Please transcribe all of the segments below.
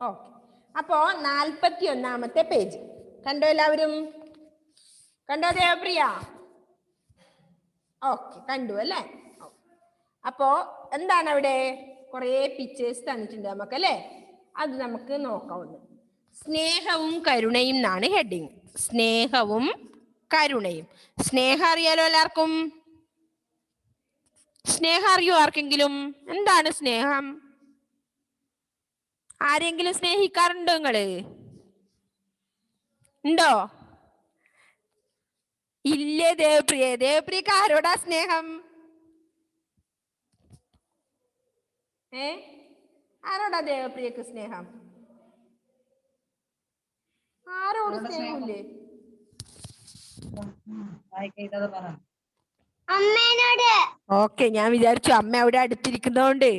Okay. അപ്പോ 41-ാമത്തെ page കണ്ടോ എല്ലാവരും? കണ്ടോ ദേവപ്രിയ? ഓക്കെ, കണ്ടു അല്ലേ? അപ്പോ എന്താണ് അവിടെ? കുറേ പിക്ചേഴ്സ് തന്നിട്ടുണ്ട് നമുക്ക് അല്ലേ? അത് നമുക്ക് നോക്കാവുന്നു. സ്നേഹവും കരുണയും എന്നാണ് ഹെഡിങ്. സ്നേഹവും കരുണയും. സ്നേഹം അറിയാലോ എല്ലാവർക്കും? സ്നേഹം അറിയോ ആർക്കെങ്കിലും? എന്താണ് സ്നേഹം? ആരെങ്കിലും സ്നേഹിക്കാറുണ്ടോ നിങ്ങള്? ഉണ്ടോ? ഇല്ലേ ദേവപ്രിയ. ദേവപ്രിയക്ക് ആരോടാ സ്നേഹം? ആരോടാ ദേവപ്രിയക്ക് സ്നേഹം? ആരോട് സ്നേഹമില്ലേ? ഓക്കെ, ഞാൻ വിചാരിച്ചു അമ്മ അവിടെ അടുത്തിരിക്കുന്നോണ്ട്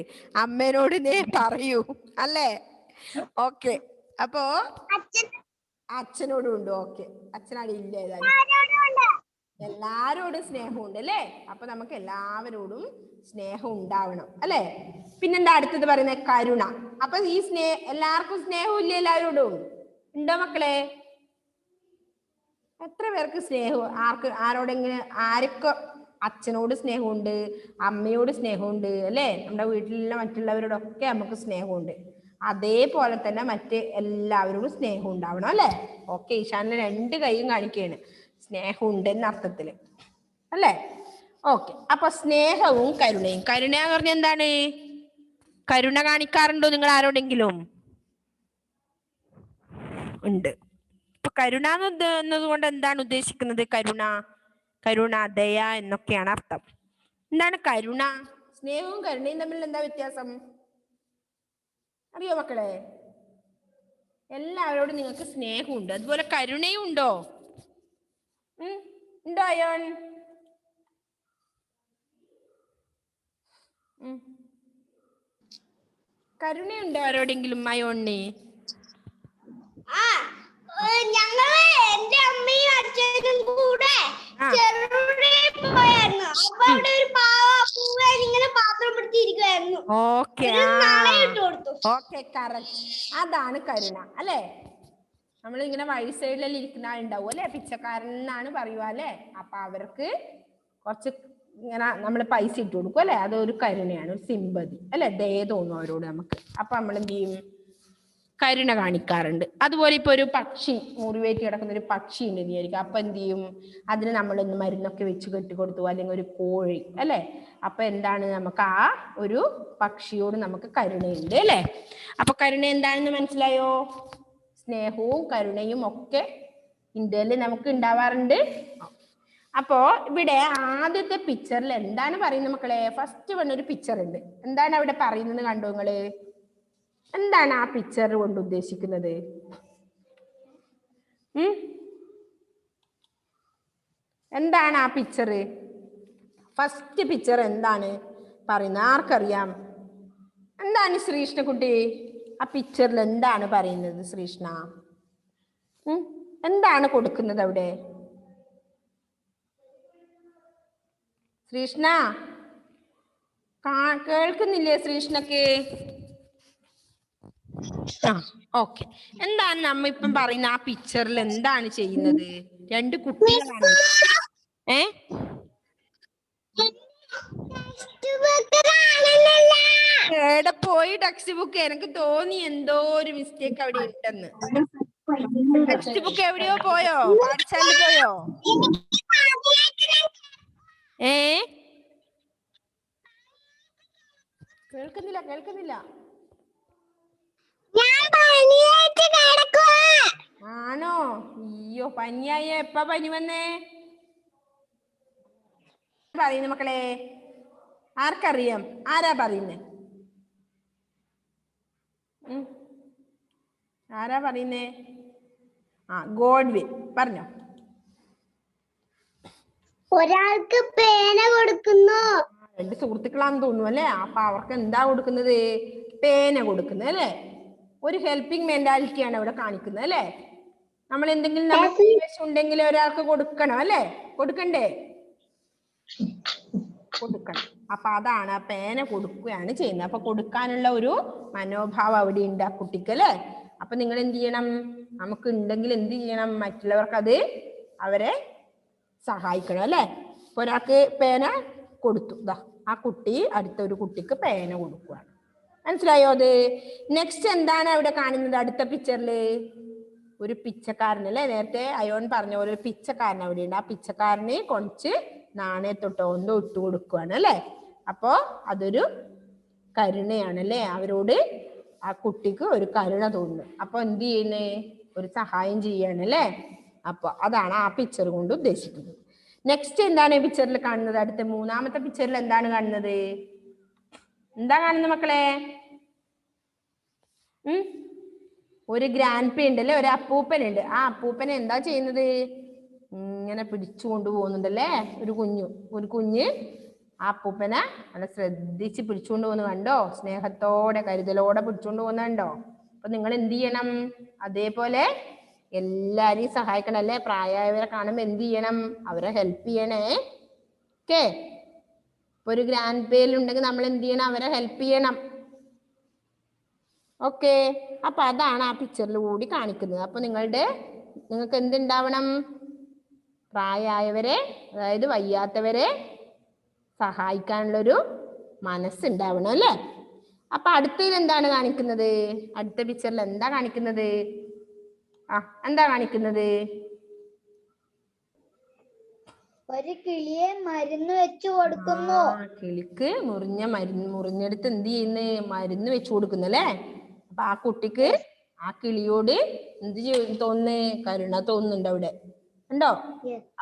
അമ്മേനോട് പറയൂ അല്ലേ? ഓക്കെ, അപ്പോ അച്ഛനോടും ഉണ്ട്. ഓക്കെ, അച്ഛനവിടെ ഇല്ല. എല്ലാരോടും സ്നേഹമുണ്ട് അല്ലേ? അപ്പൊ നമുക്ക് എല്ലാവരോടും സ്നേഹം ഉണ്ടാവണം അല്ലേ? പിന്നെന്താ അടുത്തത് പറയുന്നത്? കരുണ. അപ്പൊ ഈ എല്ലാവർക്കും സ്നേഹം ഇല്ലേ? എല്ലാവരോടും ഉണ്ടോ മക്കളെ? എത്ര പേർക്ക് സ്നേഹം? ആരോടെങ്കിലും ആരൊക്കെ അച്ഛനോട് സ്നേഹമുണ്ട്, അമ്മയോട് സ്നേഹമുണ്ട് അല്ലേ? നമ്മുടെ വീട്ടിലുള്ള മറ്റുള്ളവരോടൊക്കെ നമുക്ക് സ്നേഹമുണ്ട്. അതേപോലെ തന്നെ മറ്റ് എല്ലാവരോടും സ്നേഹം ഉണ്ടാവണം അല്ലേ? ഓക്കെ, ഈശാനിലെ 2 കൈയും കാണിക്കുകയാണ് സ്നേഹം ഉണ്ടെന്ന അർത്ഥത്തില് അല്ലേ? ഓക്കെ, അപ്പൊ സ്നേഹവും കരുണയും. കരുണ എന്ന് പറഞ്ഞാൽ എന്താണ്? കരുണ കാണിക്കാറുണ്ടോ നിങ്ങൾ ആരോടെങ്കിലും? ഉണ്ട്. ഇപ്പൊ കരുണ എന്നതുകൊണ്ട് എന്താണ് ഉദ്ദേശിക്കുന്നത്? കരുണ, ദയ എന്നൊക്കെയാണ് അർത്ഥം. എന്താണ് കരുണ? സ്നേഹവും കരുണയും തമ്മിൽ എന്താ വ്യത്യാസം അറിയോ മക്കളെ? എല്ലാവരോടും നിങ്ങൾക്ക് സ്നേഹമുണ്ട്, അതുപോലെ കരുണയും ഉണ്ടോ? ഉണ്ടോ അയോൺ? കരുണയുണ്ടോ ആരോടെങ്കിലും അയോണിന്? ഞങ്ങള് എന്റെ അമ്മയും അച്ഛനും കൂടെ പോയായിരുന്നു. അപ്പൊ അവിടെ ഒരു പൂവൻ ഇങ്ങനെ പാത്രം പിടിച്ചിരിക്കുവായിരുന്നു. Okay, correct. അതാണ് കരുണ അല്ലേ? നമ്മളിങ്ങനെ വഴി സൈഡിലെല്ലാം ഇരിക്കുന്ന ആളുണ്ടാവും അല്ലെ, പിച്ചക്കാരൻ എന്നാണ് പറയുക അല്ലെ? അപ്പൊ അവർക്ക് കുറച്ച് ഇങ്ങനെ നമ്മൾ പൈസ ഇട്ട് കൊടുക്കും അല്ലെ? അതൊരു കരുണയാണ്, ഒരു സിമ്പതി അല്ലെ? ദയ തോന്നും അവരോട് നമുക്ക്. അപ്പൊ നമ്മൾ എന്ത് ചെയ്യും? കരുണ കാണിക്കാറുണ്ട്. അതുപോലെ ഇപ്പൊ ഒരു പക്ഷി, മുറിവേറ്റ് കിടക്കുന്ന ഒരു പക്ഷി ഉണ്ട് വിചാരിക്കും. അപ്പൊ എന്ത് ചെയ്യും? അതിന് നമ്മളൊന്ന് മരുന്നൊക്കെ വെച്ച് കെട്ടിക്കൊടുത്തു, അല്ലെങ്കിൽ ഒരു കോഴി അല്ലെ? അപ്പൊ എന്താണ്? നമുക്ക് ആ ഒരു പക്ഷിയോട് നമുക്ക് കരുണയുണ്ട് അല്ലെ? അപ്പൊ കരുണ എന്താണെന്ന് മനസ്സിലായോ? സ്നേഹവും കരുണയും ഒക്കെ ഇന്ത്യയിൽ നമുക്ക് ഉണ്ടാവാറുണ്ട്. അപ്പോ ഇവിടെ ആദ്യത്തെ പിക്ചറിൽ എന്താണ് പറയുന്നത് മക്കളെ? ഫസ്റ്റ് ഒരു പിക്ചർ ഉണ്ട്. എന്താണ് അവിടെ പറയുന്നത് കണ്ടോ നിങ്ങള്? എന്താണ് ആ പിക്ചർ കൊണ്ട് ഉദ്ദേശിക്കുന്നത്? എന്താണ് ആ പിക്ചർ? ഫസ്റ്റ് പിക്ചർ എന്താണ് പറയുന്നത്? ആർക്കറിയാം? എന്താണ് ശ്രീകൃഷ്ണകുട്ടി ആ പിക്ചറിൽ എന്താണ് പറയുന്നത്? ശ്രീകൃഷ്ണ എന്താണ് കൊടുക്കുന്നത് അവിടെ? ശ്രീകൃഷ്ണ കേൾക്കുന്നില്ലേ ശ്രീകൃഷ്ണക്ക്? ഓക്കെ, എന്താണ് നമ്മ ഇപ്പം പറയുന്ന ആ പിക്ചറിൽ എന്താണ് ചെയ്യുന്നത്? 2 കുട്ടികളാണ്. എവിടെ പോയി ടെക്സ്റ്റ് ബുക്ക്? എനിക്ക് തോന്നി എന്തോ ഒരു മിസ്റ്റേക്ക് അവിടെ ഉണ്ടെന്ന്. ടെക്സ്റ്റ് ബുക്ക് എവിടെയോ പോയോ? പാഠശാലയിൽ പോയോ? കേൾക്കുന്നില്ല. ആണോ? അയ്യോ, പനിയായ? എപ്പാ പനി വന്നേ? പറയുന്നു മക്കളെ, ആർക്കറിയാം? ആരാ പറയുന്നേ? ആരാ പറയുന്നേ? ഗോഡ്വിൻ പറഞ്ഞോ. ഒരാൾക്ക് പേന കൊടുക്കുന്നു. 2 സുഹൃത്തുക്കളാന്ന് തോന്നുന്നു അല്ലെ? അപ്പൊ അവർക്ക് എന്താ കൊടുക്കുന്നത്? പേന കൊടുക്കുന്നത് അല്ലെ? ഒരു ഹെൽപ്പിംഗ് മെന്റാലിറ്റിയാണ് അവിടെ കാണിക്കുന്നത് അല്ലെ? നമ്മൾ എന്തെങ്കിലും നമുക്ക് ഉണ്ടെങ്കിൽ ഒരാൾക്ക് കൊടുക്കണം അല്ലെ? കൊടുക്കണ്ടേ? കൊടുക്കണം. അപ്പൊ അതാണ് ആ പേന കൊടുക്കുകയാണ് ചെയ്യുന്നത്. അപ്പൊ കൊടുക്കാനുള്ള ഒരു മനോഭാവം അവിടെ ഉണ്ട് ആ കുട്ടിക്ക് അല്ലേ. അപ്പൊ നിങ്ങൾ എന്ത് ചെയ്യണം, നമുക്ക് ഉണ്ടെങ്കിൽ എന്ത് ചെയ്യണം, മറ്റുള്ളവർക്ക് അത് അവരെ സഹായിക്കണം അല്ലേ. ഇപ്പൊ ഒരാൾക്ക് പേന കൊടുത്തു, ദാ ആ കുട്ടി അടുത്ത ഒരു കുട്ടിക്ക് പേന കൊടുക്കുകയാണ്. മനസ്സിലായോ അത്? നെക്സ്റ്റ് എന്താണ് അവിടെ കാണുന്നത് അടുത്ത പിക്ചറില്? ഒരു പിച്ചക്കാരൻ അല്ലേ. നേരത്തെ അയോൺ പറഞ്ഞ പോലെ ഒരു പിച്ചക്കാരൻ അവിടെ ഉണ്ട്. ആ പിച്ചക്കാരന് കുറച്ച് നാണയത്തൊട്ടോ എന്തോ ഇട്ട് കൊടുക്കുകയാണ് അല്ലേ. അപ്പോ അതൊരു കരുണയാണ് അല്ലേ. അവരോട് ആ കുട്ടിക്ക് ഒരു കരുണ തോന്നുന്നു. അപ്പൊ എന്ത് ചെയ്യുന്നേ, ഒരു സഹായം ചെയ്യാണ് അല്ലേ. അപ്പൊ അതാണ് ആ പിക്ചർ കൊണ്ട് ഉദ്ദേശിക്കുന്നത്. നെക്സ്റ്റ് എന്താണ് ഈ പിക്ചറിൽ കാണുന്നത്? അടുത്ത മൂന്നാമത്തെ പിക്ചറിൽ എന്താണ് കാണുന്നത്? എന്താ കാണുന്നത് മക്കളെ? ഒരു ഗ്രാൻഡ് പേ ഉണ്ട് അല്ലേ, ഒരു അപ്പൂപ്പനുണ്ട്. ആ അപ്പൂപ്പനെ എന്താ ചെയ്യുന്നത്? ഇങ്ങനെ പിടിച്ചു കൊണ്ടുപോകുന്നുണ്ടല്ലേ. ഒരു കുഞ്ഞ് ആ അപ്പൂപ്പനെ നല്ല ശ്രദ്ധിച്ച് പിടിച്ചുകൊണ്ട് പോകുന്നത് കണ്ടോ? സ്നേഹത്തോടെ കരുതലോടെ പിടിച്ചുകൊണ്ട് പോകുന്നത് കണ്ടോ? അപ്പൊ നിങ്ങൾ എന്ത് ചെയ്യണം, അതേപോലെ എല്ലാരെയും സഹായിക്കണം അല്ലേ. പ്രായമായവരെ കാണുമ്പോൾ എന്ത് ചെയ്യണം, അവരെ ഹെൽപ്പ് ചെയ്യണേ. ഓക്കെ, ഇപ്പൊ ഒരു ഗ്രാൻഡ് പേയിലുണ്ടെങ്കിൽ നമ്മൾ എന്ത് ചെയ്യണം, അവരെ ഹെൽപ്പ് ചെയ്യണം. ഓക്കെ, അപ്പൊ അതാണ് ആ പിക്ചറിൽ കൂടി കാണിക്കുന്നത്. അപ്പൊ നിങ്ങൾക്ക് എന്തുണ്ടാവണം, പ്രായമായവരെ, അതായത് വയ്യാത്തവരെ സഹായിക്കാനുള്ളൊരു മനസ്സുണ്ടാവണം അല്ലേ. അപ്പൊ അടുത്തതിൽ എന്താണ് കാണിക്കുന്നത്? അടുത്ത പിക്ചറിൽ എന്താ കാണിക്കുന്നത്? എന്താ കാണിക്കുന്നത്? ഒരു കിളിയെ മരുന്ന് വെച്ചു കൊടുക്കുന്നു. കിളിക്ക് മുറിഞ്ഞെടുത്ത് എന്ത് ചെയ്യുന്നു? മരുന്ന് വെച്ചു കൊടുക്കുന്നു അല്ലേ. അപ്പൊ ആ കുട്ടിക്ക് ആ കിളിയോട് എന്ത് തോന്നുന്നു? കരുണ തോന്നുന്നുണ്ട് അവിടെ, ഉണ്ടോ?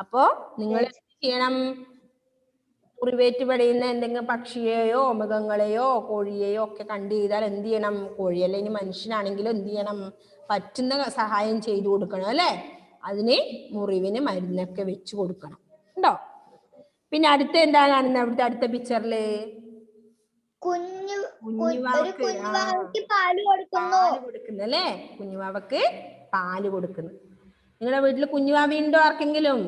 അപ്പോ നിങ്ങൾ എന്ത് ചെയ്യണം, മുറിവേറ്റ് പടയുന്ന എന്തെങ്കിലും പക്ഷിയെയോ മൃഗങ്ങളെയോ കോഴിയെയോ ഒക്കെ കണ്ടു ചെയ്താൽ എന്ത് ചെയ്യണം? കോഴിയല്ല, ഇനി മനുഷ്യനാണെങ്കിലും എന്ത് ചെയ്യണം? പറ്റുന്ന സഹായം ചെയ്തു കൊടുക്കണം അല്ലേ. അതിന് മുറിവിന് മരുന്നൊക്കെ വെച്ച് കൊടുക്കണം, ഉണ്ടോ? പിന്നെ അടുത്ത എന്താണ് കാണുന്നത് അവിടുത്തെ അടുത്ത പിക്ചറില്? കുഞ്ഞുവാവക്ക് പാല് കൊടുക്കുന്നു അല്ലേ. കുഞ്ഞുവാവക്ക് പാല് കൊടുക്കുന്നു. നിങ്ങളുടെ വീട്ടില് കുഞ്ഞുവാവയുണ്ടോ ആർക്കെങ്കിലും?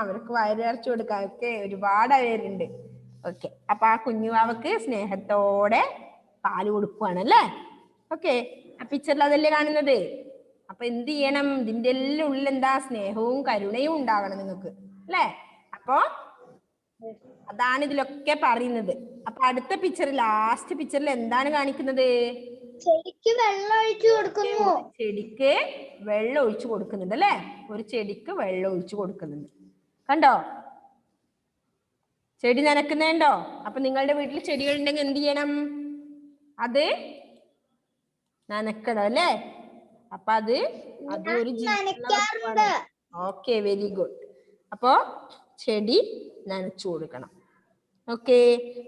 അവർക്ക് വയറിറച്ചു കൊടുക്കാം. ഓക്കെ, ഒരുപാട് പേരുണ്ട്. ഓക്കെ, അപ്പൊ ആ കുഞ്ഞുവാവക്ക് സ്നേഹത്തോടെ പാല് കൊടുക്കുവാണ് അല്ലേ. ഓക്കെ, ആ പിക്ചറിൽ അതല്ലേ കാണുന്നത്. അപ്പൊ എന്ത് ചെയ്യണം, ഇതിന്റെ എല്ലാം ഉള്ളിൽ എന്താ? സ്നേഹവും കരുണയും ഉണ്ടാകണം നിങ്ങൾക്ക് അല്ലേ. അപ്പൊ അതാണ് ഇതിലൊക്കെ പറയുന്നത്. അപ്പൊ അടുത്ത പിക്ചർ, ലാസ്റ്റ് പിക്ചറിൽ എന്താണ് കാണിക്കുന്നത്? ചെടിക്ക് വെള്ളം ഒഴിച്ചു കൊടുക്കുന്നു. ചെടിക്ക് വെള്ളം ഒഴിച്ചു കൊടുക്കുന്നുണ്ട് അല്ലേ. ഒരു ചെടിക്ക് വെള്ളം ഒഴിച്ചു കൊടുക്കുന്നുണ്ട്, കണ്ടോ? ചെടി നനയ്ക്കുന്നുണ്ടോ? അപ്പൊ നിങ്ങളുടെ വീട്ടിൽ ചെടികൾ ഉണ്ടെങ്കിൽ എന്ത് ചെയ്യണം? അത് നനക്കണം അല്ലേ. അപ്പൊ അത് ഒരു ജീവനുള്ള. Okay, very good. അപ്പോ ചെടി നനച്ചു കൊടുക്കണം. ഓക്കെ,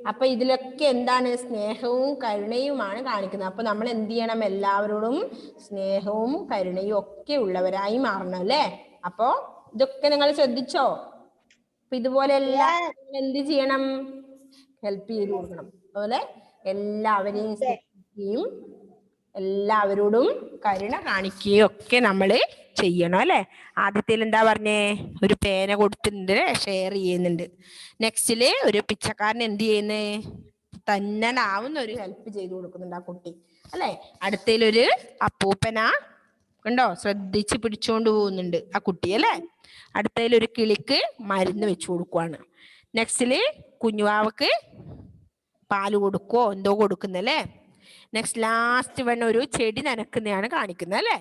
അപ്പൊ ഇതിലൊക്കെ എന്താണ്? സ്നേഹവും കരുണയുമാണ് കാണിക്കുന്നത്. അപ്പൊ നമ്മൾ എന്ത് ചെയ്യണം? എല്ലാവരോടും സ്നേഹവും കരുണയും ഒക്കെ ഉള്ളവരായി മാറണം അല്ലേ. അപ്പോ ഇതൊക്കെ നിങ്ങൾ ശ്രദ്ധിച്ചോ? അപ്പൊ ഇതുപോലെ എന്ത് ചെയ്യണം? ഹെൽപ്പ് ചെയ്ത് കൊടുക്കണം. അതുപോലെ എല്ലാവരെയും സ്നേഹിക്കുകയും എല്ലാവരോടും കരുണ കാണിക്കുകയും ഒക്കെ നമ്മൾ ചെയ്യണം അല്ലെ. ആദ്യത്തിൽ എന്താ പറഞ്ഞേ? ഒരു പേന കൊടുത്തിട്ടുണ്ട്, ഷെയർ ചെയ്യുന്നുണ്ട്. നെക്സ്റ്റില് ഒരു പിച്ചക്കാരൻ എന്ത് ചെയ്യുന്നേ? തന്നാലാവുന്ന ഒരു ഹെൽപ്പ് ചെയ്തു കൊടുക്കുന്നുണ്ട് ആ കുട്ടി അല്ലെ. അടുത്തതിലൊരു അപ്പൂപ്പന കണ്ടോ, ശ്രദ്ധിച്ച് പിടിച്ചോണ്ട് പോകുന്നുണ്ട് ആ കുട്ടി അല്ലെ. അടുത്തതിലൊരു കിളിക്ക് മരുന്ന് വെച്ചു കൊടുക്കുവാണ്. നെക്സ്റ്റില് കുഞ്ഞുവാവക്ക് പാല് കൊടുക്കോ എന്തോ കൊടുക്കുന്നല്ലേ. നെക്സ്റ്റ് ലാസ്റ്റ് വൺ ഒരു ചെടി നനക്കുന്നതാണ് കാണിക്കുന്നത് അല്ലെ.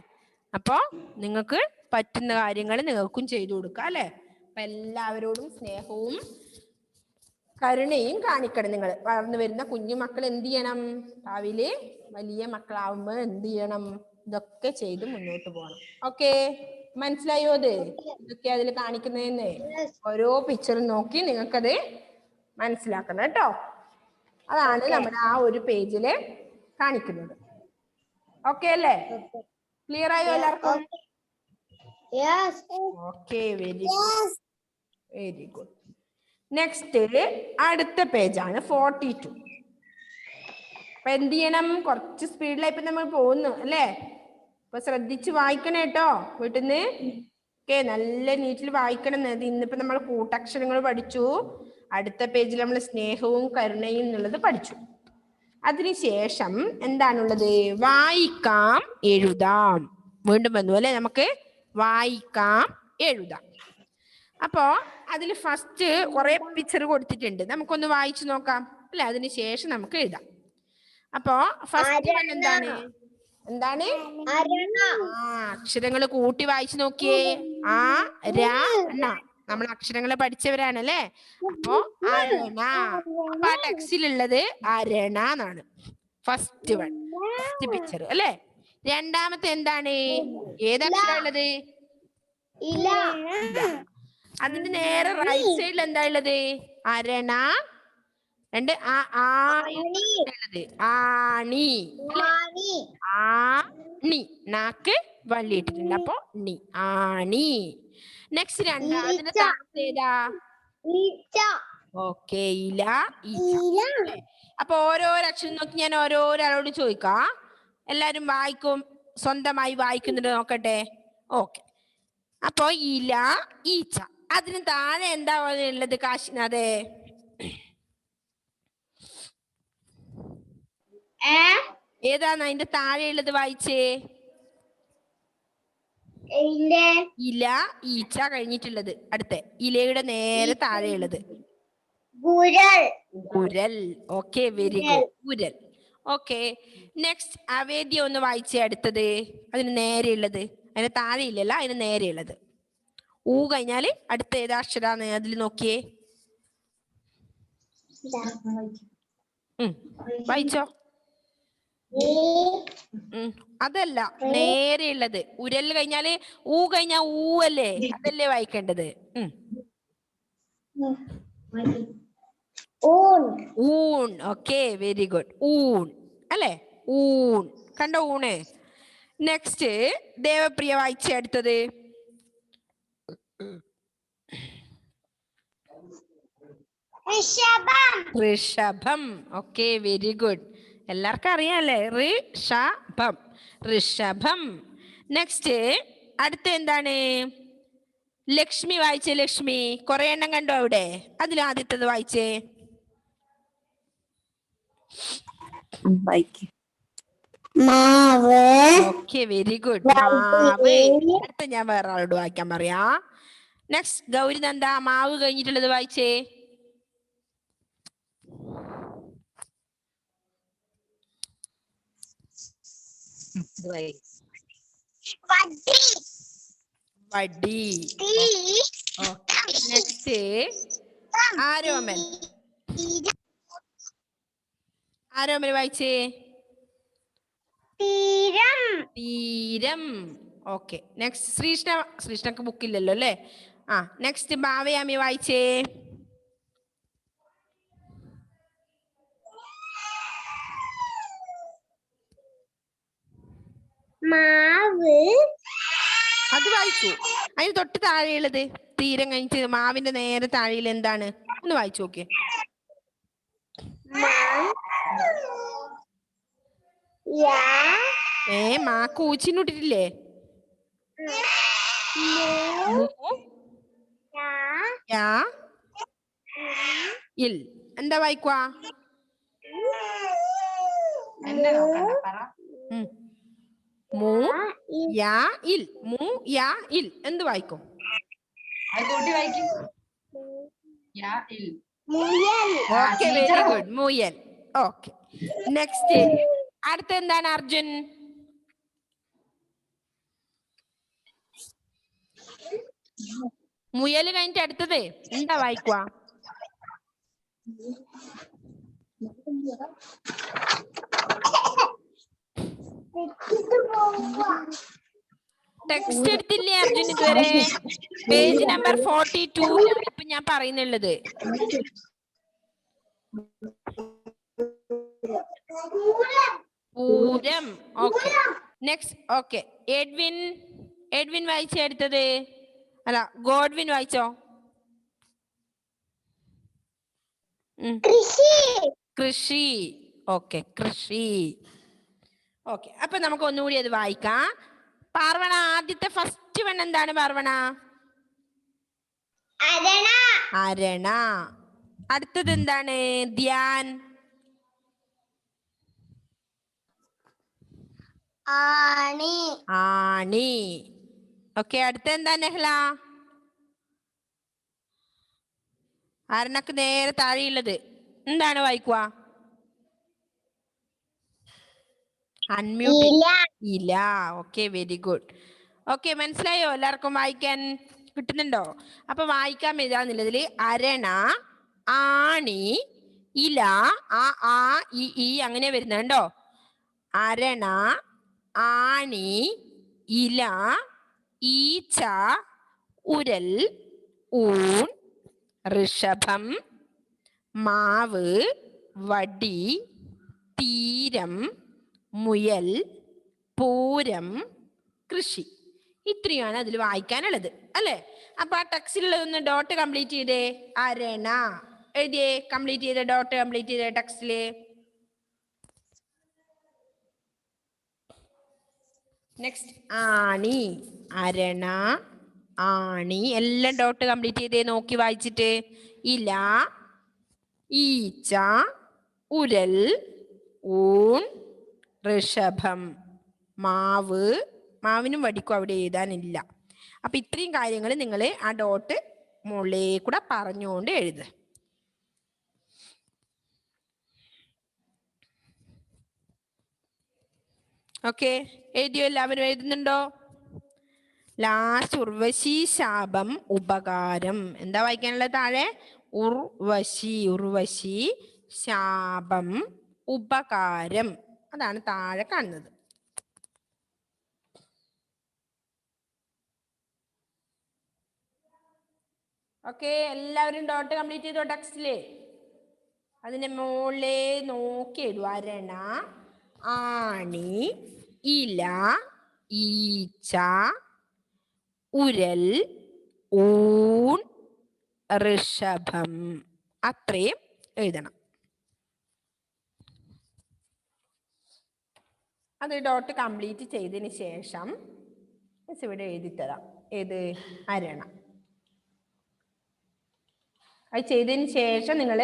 അപ്പൊ നിങ്ങൾക്ക് പറ്റുന്ന കാര്യങ്ങൾ നിങ്ങൾക്കും ചെയ്തു കൊടുക്കാം അല്ലെ. അപ്പൊ എല്ലാവരോടും സ്നേഹവും കരുണയും കാണിക്കണം. നിങ്ങൾ വളർന്നു വരുന്ന കുഞ്ഞു മക്കൾ എന്ത് ചെയ്യണം? ഭാവിയില് വലിയ മക്കളാവുമ്പോ എന്ത് ചെയ്യണം? ഇതൊക്കെ ചെയ്ത് മുന്നോട്ട് പോകണം. ഓക്കെ, മനസ്സിലായോ? ഇതൊക്കെ അതിൽ കാണിക്കുന്നതെന്ന് ഓരോ പിക്ചറും നോക്കി നിങ്ങൾക്കത് മനസ്സിലാക്കണം കേട്ടോ. അതാണ് നമ്മുടെ ആ ഒരു പേജില് കാണിക്കുന്നത്. ഓക്കെ അല്ലേ? ക്ലിയർ ആയോ എല്ലാവർക്കും? Okay, very good, very good. Next അടുത്ത പേജാണ് 42. അപ്പൊ എന്ത് ചെയ്യണം? കുറച്ച് സ്പീഡിലായി ഇപ്പൊ നമ്മൾ പോകുന്നു അല്ലേ. അപ്പൊ ശ്രദ്ധിച്ച് വായിക്കണം കേട്ടോ വീട്ടിൽ നിന്ന്. ഓക്കെ, നല്ല നീറ്റിൽ വായിക്കണം. ഇന്നിപ്പോ നമ്മൾ കൂട്ടക്ഷരങ്ങൾ പഠിച്ചു. അടുത്ത പേജിൽ നമ്മൾ സ്നേഹവും കരുണയും എന്നുള്ളത് പഠിച്ചു. അതിനുശേഷം എന്താണുള്ളത്? വായിക്കാം എഴുതാം. വീണ്ടും വന്നു അല്ലെ? നമുക്ക് വായിക്കാം എഴുതാം. അപ്പോ അതിൽ ഫസ്റ്റ് കുറെ പിക്ചർ കൊടുത്തിട്ടുണ്ട്, നമുക്കൊന്ന് വായിച്ചു നോക്കാം അല്ലെ? അതിനുശേഷം നമുക്ക് എഴുതാം. അപ്പോ ഫസ്റ്റ് വൺ എന്താണ്? അക്ഷരങ്ങൾ കൂട്ടി വായിച്ചു നോക്കിയേ. ആ ര ണ. നമ്മൾ അക്ഷരങ്ങൾ പഠിച്ചവരാണല്ലേ. അപ്പോ അരണ. അപ്പൊ ആ ടെക്സ്റ്റിലുള്ളത് അരണ എന്നാണ് ഫസ്റ്റ് വൺ, ഫസ്റ്റ് പിക്ചർ അല്ലെ. രണ്ടാമത്തെ എന്താണ്? ഏതക്ഷരം ഉള്ളത്? ഇല. അതിന്റെ നേരെ റൈറ്റ് സൈഡിൽ എന്താ ഉള്ളത്? അരണ. രണ്ട് ഉള്ളത് ആണി. ആണി. നാക്ക് വള്ളിയിട്ടിട്ടുണ്ട്, അപ്പൊ ണി, ആണി. നെക്സ്റ്റ് രണ്ടാമതിന്റെ താഴത്തെ ഏതാ? ഓക്കെ, ഇല, ഈച്ച. അപ്പൊ ഓരോരോ അക്ഷരം നോക്കി ഞാൻ ഓരോരാളോട് ചോദിക്കാം. എല്ലാരും വായിക്കും, സ്വന്തമായി വായിക്കുന്നുണ്ട് നോക്കട്ടെ. ഓക്കെ. അപ്പൊ ഇല, ഈച്ച. അതിന് താഴെ എന്താ ഉള്ളത് കാശിനാഥേ? ഏതാണ് അതിന്റെ താഴെ ഉള്ളത്? വായിച്ചേ. ഇല, ഈച്ച കഴിഞ്ഞിട്ടുള്ളത്. അടുത്ത ഇലയുടെ നേരെ താഴെയുള്ളത് കുരൽ. ഓക്കെ, വെരി ഗുഡ്, കുരൽ. ഓക്കെ, നെക്സ്റ്റ് അവേദ്യ ഒന്ന് വായിച്ചേ. അടുത്തത് അതിന് നേരെയുള്ളത്, അതിന് താഴെ ഇല്ലല്ല, അതിന് നേരെയുള്ളത്. ഊ കഴിഞ്ഞാല് അടുത്ത ഏതാക്ഷരാണ്? അതിൽ നോക്കിയേ. വായിച്ചോ. അതല്ല, നേരെയുള്ളത്. ഉരൽ കഴിഞ്ഞാല് ഊ കഴിഞ്ഞാ ഊ അല്ലേ, അതല്ലേ വായിക്കേണ്ടത്. ഊൺ. Okay, very good. ഊൺ അല്ലേ, ഊൺ. കണ്ടോ ഊണ്. നെക്സ്റ്റ് ദേവപ്രിയ വായിച്ചേ. അടുത്തത് ഋഷഭം. Okay, very good. എല്ലാവർക്കും അറിയാല്ലേ ഋഷഭം, ഋഷഭം. നെക്സ്റ്റ് അടുത്ത എന്താണ്? ലക്ഷ്മി വായിച്ചേ. ലക്ഷ്മി. കുറെ എണ്ണം കണ്ടോ അവിടെ? അതിൽ ആദ്യത്തത് വായിച്ചേ. മാവ്. ഓക്കെ, വെരി ഗുഡ്, മാവ്. അടുത്ത ഞാൻ വേറെ ആളോട് വായിക്കാൻ പറയാ. നെക്സ്റ്റ് ഗൗരി നന്ദ, മാവ് കഴിഞ്ഞിട്ടുള്ളത് വായിച്ചേ. വടി. നെക്സ്റ്റ് ആരോമൽ. ആരോമൽ വായിച്ചേ. തീരം. Okay, next Shreeshna. ശ്രീഷ്ണക്ക് ബുക്കില്ലല്ലോ അല്ലേ? നെക്സ്റ്റ് ഭാവയാമി വായിച്ചേ. മാവ്. അത് വായിച്ചു. അതിന് തൊട്ട് താഴെയുള്ളത് തീരം കഴിഞ്ഞിട്ട് മാവിന്റെ നേരെ താഴെയിൽ എന്താണ്? ഒന്ന് വായിച്ചു നോക്കിയേ. മാ കൂച്ചിനുട്ടിട്ടില്ലേ? എന്താ വായിക്കുവാ? മൂ യാ ഇൽ. മൂ യാ ഇൽ എന്ത് വായിക്കും? ഓക്കെ, വെരി ഗുഡ്, മുയൽ. ഓക്കെ, നെക്സ്റ്റ് അടുത്ത എന്താണ്? അർജുൻ. മുയൽ കഴിഞ്ഞിട്ട് അടുത്തത് എന്താ വായിക്കുവാ? ടെക്സ്റ്റ് എടുത്തില്ലേ അർജുൻ ഇതുവരെ? പേജ് നമ്പർ 42 ഇപ്പൊ ഞാൻ പറയുന്നുള്ളത്. പൂരം. Okay, next. Okay, Edwin. Edwin വായിച്ചേ. അടുത്തത് അല്ല, ഗോഡ്വിൻ വായിച്ചോ. കൃഷി. ഓക്കെ, കൃഷി. ഓക്കെ, അപ്പൊ നമുക്ക് ഒന്നുകൂടി അത് വായിക്കാം. പാർവണ, ആദ്യത്തെ ഫസ്റ്റ് വൺ എന്താണ് പാർവണ? അരണ. അരണ. അടുത്തത് എന്താണ്? ധ്യാൻ. ആണി. ആണി. ഓക്കെ, അടുത്ത എന്താ നെഹ്ല? ആരണക്ക് നേരെ താഴെയുള്ളത് എന്താണ് വായിക്കുക? അൺമ്യൂട്ട്. ഇല. ഇല. Okay, very good. ഓക്കെ, മനസ്സിലായോ? എല്ലാവർക്കും വായിക്കാൻ കിട്ടുന്നുണ്ടോ? അപ്പൊ വായിക്കാൻ എഴുതാന്നുള്ളതിൽ അരണ, ആണി, ഇല, ആ ഈ അങ്ങനെ വരുന്നുണ്ടോ? അരണ, ആണി, ഇല, ഈച്ച, ഉരൽ, ഊൺ, ഋഷഭം, മാവ്, വടി, തീരം, മുയൽ, പൂരം, കൃഷി. ഇത്രയാണ് അതിൽ വായിക്കാനുള്ളത് അല്ലേ? അപ്പൊ ആ ടെക്സ്റ്റിലുള്ളതൊന്ന് ഡോട്ട് കംപ്ലീറ്റ് ചെയ്തേ. അരണ എഴുതിയേ, കംപ്ലീറ്റ് ചെയ്തേ, ഡോട്ട് കംപ്ലീറ്റ് ചെയ്തേ ടെക്സ്റ്റില്. നെക്സ്റ്റ് ആണി. അരണ, ആണി, എല്ലാം ഡോട്ട് കംപ്ലീറ്റ് ചെയ്തേ നോക്കി വായിച്ചിട്ട്. ഇല, ഈച്ച, ഉരൽ, ഊൺ, ഋഷഭം, മാവ്. മാവിനും വടിക്കും അവിടെ എഴുതാനില്ല. അപ്പൊ ഇത്രയും കാര്യങ്ങൾ നിങ്ങൾ ആ ഡോട്ട് മുകളിലേ കൂടെ പറഞ്ഞുകൊണ്ട് എഴുതുക. ഓക്കെ, എഴുതിയോ? എല്ലാവരും എഴുതുന്നുണ്ടോ? ലാസ്റ്റ് ഉർവശി, ശാപം, ഉപകാരം. എന്താ വായിക്കാനുള്ളത് താഴെ? ഉർവശി. ഉർവശി, ശാപം, ഉപകാരം. അതാണ് താഴെ കാണുന്നത്. ഓക്കെ, എല്ലാവരും ഡോട്ട് കംപ്ലീറ്റ് ചെയ്തോ ടെക്സ്റ്റില്. അതിന്റെ മുകളിലേ നോക്കി എഴുതുക. അരണ, ആണി, ഇല, ഈച്ച, ഉരൽ, ഊൺ, ഋഷഭം. അത്രയും എഴുതണം. അത് ഡോട്ട് കംപ്ലീറ്റ് ചെയ്തതിന് ശേഷം മിസ് ഇവിടെ എഴുതിത്തരാം. ഏത്? അരണ. അത് ചെയ്തതിന് ശേഷം നിങ്ങൾ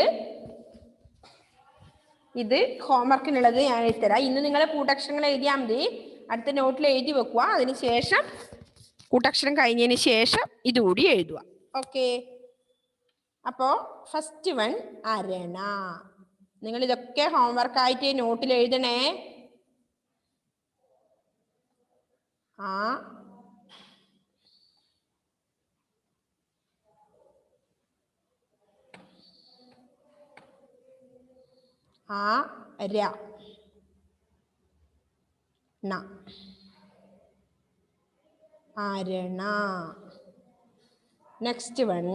ഇത് ഹോംവർക്കിനുള്ളത് ഞാൻ എഴുതിത്തരാം. ഇന്ന് നിങ്ങൾ കൂട്ടക്ഷരങ്ങൾ എഴുതിയാൽ മതി. അടുത്ത നോട്ടിൽ എഴുതി വെക്കുക. അതിന് ശേഷം കൂട്ടക്ഷരം കഴിഞ്ഞതിന് ശേഷം ഇതുകൂടി എഴുതുക. ഓക്കെ, അപ്പോ ഫസ്റ്റ് വൺ അരണ. നിങ്ങൾ ഇതൊക്കെ ഹോംവർക്കായിട്ട് നോട്ടിൽ എഴുതണേ. അരണ. നെക്സ്റ്റ് വൺ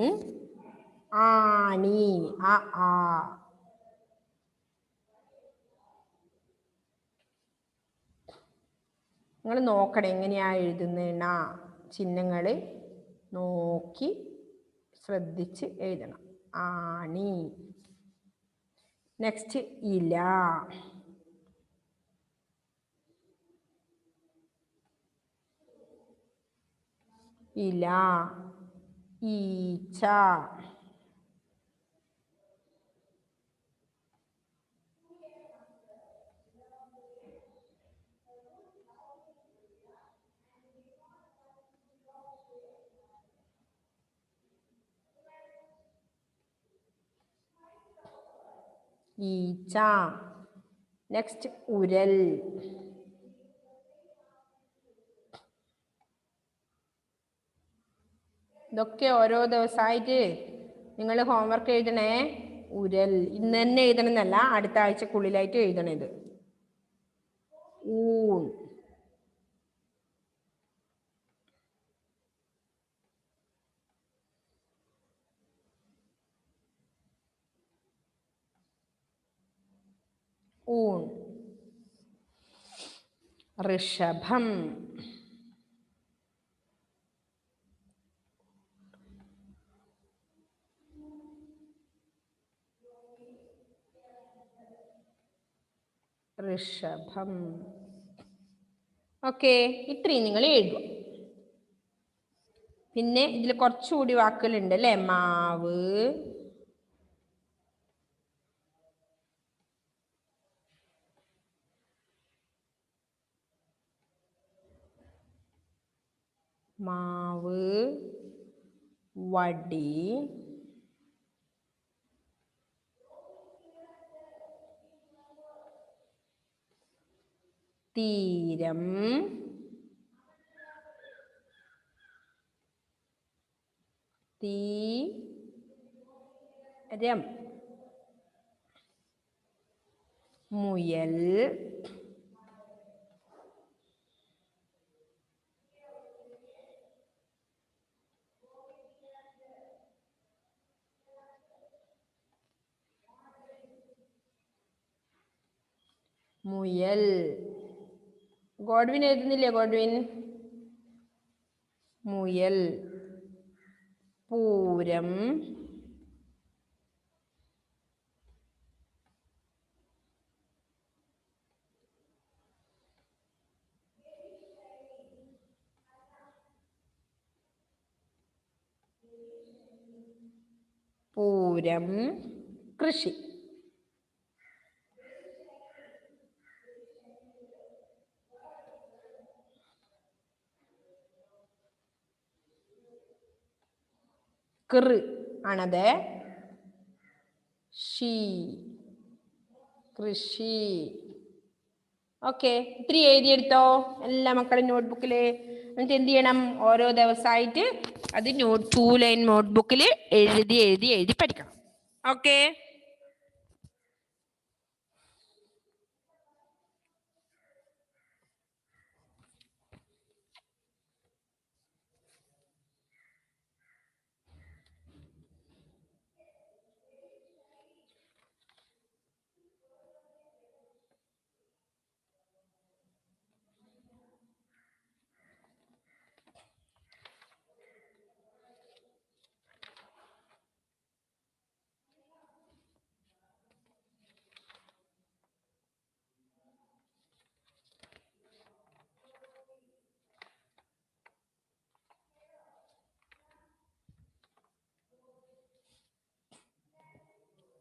ആണി. നിങ്ങൾ നോക്കണം എങ്ങനെയാ എഴുതുന്ന ചിഹ്നങ്ങൾ നോക്കി ശ്രദ്ധിച്ച് എഴുതണം. ആണി. നെക്സ്റ്റ് ഇല. ഇല, ഈച്ച, ഈച്ച. നെക്സ്റ്റ് ഉരൽ. ഇതൊക്കെ ഓരോ ദിവസമായിട്ട് നിങ്ങൾ ഹോംവർക്ക് എഴുതണേ. ഉരൽ ഇന്ന് തന്നെ എഴുതണമെന്നല്ല, അടുത്ത ആഴ്ചക്കുള്ളിലായിട്ട് എഴുതണത്. ഊൺ. ഊൺ. ഋഷഭം. ഋഷഭം. ഓക്കെ, ഇത്രയും നിങ്ങൾ എഴുതുക. പിന്നെ ഇതിൽ കുറച്ചുകൂടി വാക്കുകളുണ്ട് അല്ലേ? മാവ്, മാവ്, വടി, തീരം, തീരം, മുയൽ, മുയൽ. ഗോഡ്വിൻ എഴുതുന്നില്ലേ ഗോഡ്വിൻ? മുയൽ. പൂരം, പൂരം, കൃഷി. കൃ ആണത്. ഷീ, കൃഷി. ഓക്കെ, ഇത്തിരി എഴുതിയെടുത്തോ എല്ലാ മക്കളും നോട്ട്ബുക്കിൽ. എന്നിട്ട് എന്ത് ചെയ്യണം? ഓരോ ദിവസമായിട്ട് അത് 2 ലൈൻ നോട്ട്ബുക്കിൽ എഴുതി എഴുതി എഴുതി പഠിക്കണം. ഓക്കെ.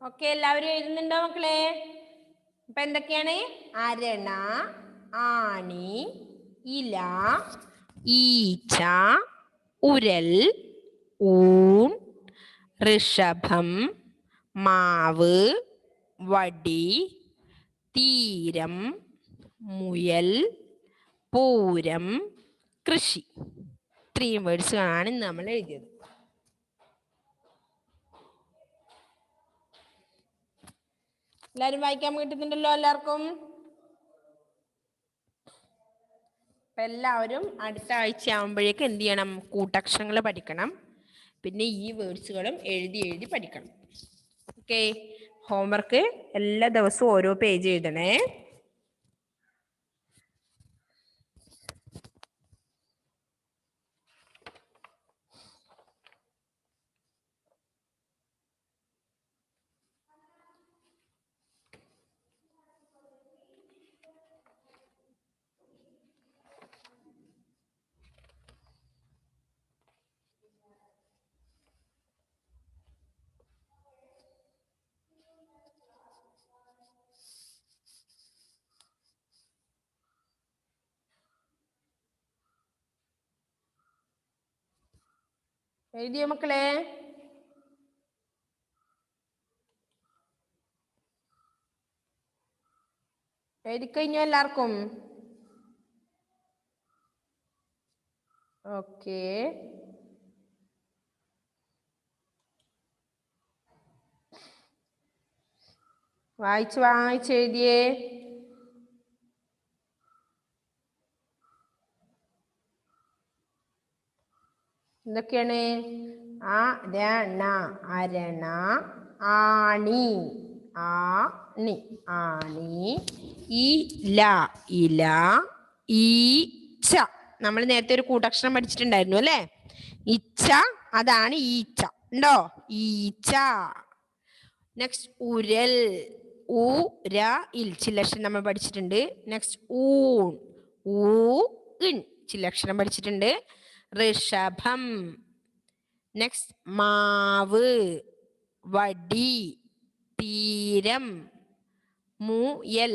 ഓക്കെ, എല്ലാവരും എഴുതുന്നുണ്ടോ മക്കളെ? അപ്പൊ എന്തൊക്കെയാണ്? അരണ, ആണി, ഇല, ഈച്ച, ഉരൽ, ഊൺ, ഋഷഭം, മാവ്, വടി, തീരം, മുയൽ, പൂരം, കൃഷി. 3 വേർഡ്സുകളാണ് ഇന്ന് നമ്മൾ എഴുതിയത്. എല്ലാവരും വായിക്കാൻ കിട്ടുന്നുണ്ടല്ലോ എല്ലാവർക്കും? അപ്പൊ എല്ലാവരും അടുത്ത ആഴ്ച ആവുമ്പോഴേക്ക് എന്ത് ചെയ്യണം? കൂട്ടക്ഷരങ്ങൾ പഠിക്കണം. പിന്നെ ഈ വേർഡ്സുകളും എഴുതി എഴുതി പഠിക്കണം. ഓക്കെ, ഹോംവർക്ക് എല്ലാ ദിവസവും ഓരോ പേജ് എഴുതണേ. എഴുതിയോ മക്കളെ? എഴുതിക്കഴിഞ്ഞോ എല്ലാവർക്കും? ഓക്കെ, വായിച്ച് എഴുതിയേ. എന്തൊക്കെയാണ്? അരണ, അരണ, ആണി, ആണി, ആണി, ഇല, ഇല, ഈച്ച. നമ്മൾ നേരത്തെ ഒരു കൂട്ടക്ഷരം പഠിച്ചിട്ടുണ്ടായിരുന്നു അല്ലേ? ഇച്ച, അതാണ് ഈച്ച. ഉണ്ടോ? ഈച്ച. നെക്സ്റ്റ് ഉരൽ, ചില്ലക്ഷരം നമ്മൾ പഠിച്ചിട്ടുണ്ട്. നെക്സ്റ്റ് ഊൺ, ചില്ലക്ഷരം പഠിച്ചിട്ടുണ്ട്. ഋഷഭം. നെക്സ്റ്റ് മാവ്, വടി, തീരം, മുയൽ,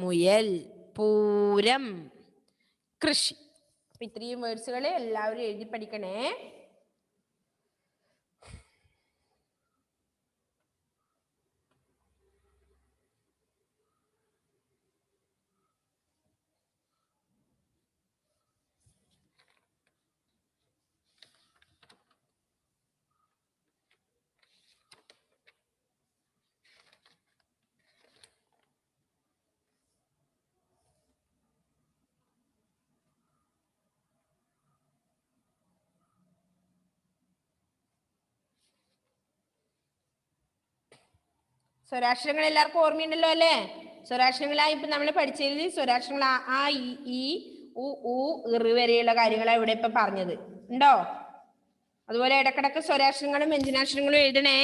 മുയൽ, പൂരം, കൃഷി. അപ്പൊ ഇത്രയും വേർഡ്സുകൾ എല്ലാവരും എഴുതി പഠിക്കണേ. സ്വരാക്ഷരങ്ങൾ എല്ലാവർക്കും ഓർമ്മയുണ്ടല്ലോ അല്ലേ? സ്വരാക്ഷരങ്ങളായി ഇപ്പൊ നമ്മൾ പഠിച്ചതിൽ സ്വരാക്ഷരങ്ങൾ ആ ഈ ഉ ഊ ഇറ് വരെയുള്ള കാര്യങ്ങളാണ് ഇവിടെ ഇപ്പൊ പറഞ്ഞത്. ഉണ്ടോ? അതുപോലെ ഇടക്കിടക്ക് സ്വരാക്ഷരങ്ങളും വ്യഞ്ജനാക്ഷരങ്ങളും എഴുതണേ,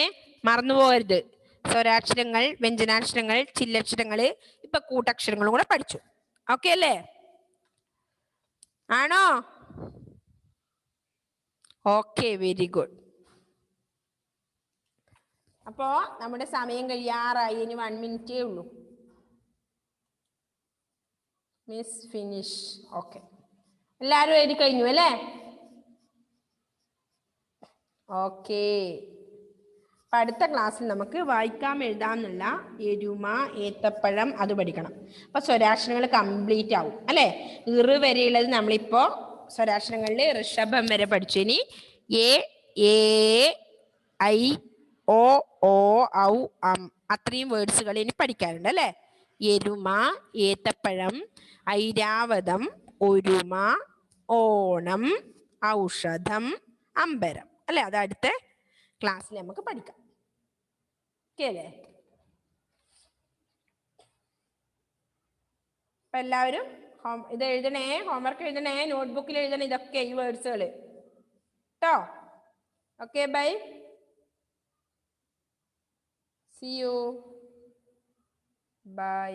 മറന്നു പോകരുത്. സ്വരാക്ഷരങ്ങൾ, വ്യഞ്ജനാക്ഷരങ്ങൾ, ചില്ലക്ഷരങ്ങള്, ഇപ്പൊ കൂട്ടക്ഷരങ്ങളും കൂടെ പഠിച്ചു. ഓക്കെ അല്ലേ? ആണോ? Okay, very good. അപ്പോ നമ്മുടെ സമയം കഴിയാറായി. ഇനി 1 മിനിറ്റേ ഉള്ളൂ. Miss finish. ഓക്കെ, എല്ലാവരും എഴുതി കഴിഞ്ഞു അല്ലേ? ഓക്കെ. അടുത്ത ക്ലാസ്സിൽ നമുക്ക് വായിക്കാം എഴുതാമെന്നുള്ള എരുമ, ഏത്തപ്പഴം അത് പഠിക്കണം. അപ്പൊ സ്വരാക്ഷരങ്ങൾ കംപ്ലീറ്റ് ആവും അല്ലേ? ഇറ് വരെയുള്ളത് നമ്മളിപ്പോ സ്വരാക്ഷരങ്ങളിൽ ഋഷഭം വരെ പഠിച്ചു. ഇനി എ, ഐ, ഓ, ഔ, അത്രയും വേർഡ്സുകൾ ഇനി പഠിക്കാറുണ്ട് അല്ലേ? എരുമ, ഏത്തപ്പഴം, ഐരാവതം, ഒരുമ, ഓണം, ഔഷധം, അമ്പരം അല്ലെ? അത് അടുത്ത ക്ലാസ്സിൽ നമുക്ക് പഠിക്കാം. ഓക്കെ അല്ലേ? അപ്പൊ എല്ലാവരും ഇത് എഴുതണേ, ഹോംവർക്ക് എഴുതണേ, നോട്ട്ബുക്കിൽ എഴുതണേ ഇതൊക്കെ ഈ വേർഡ്സുകൾ കേട്ടോ. Okay, bye, see you, by.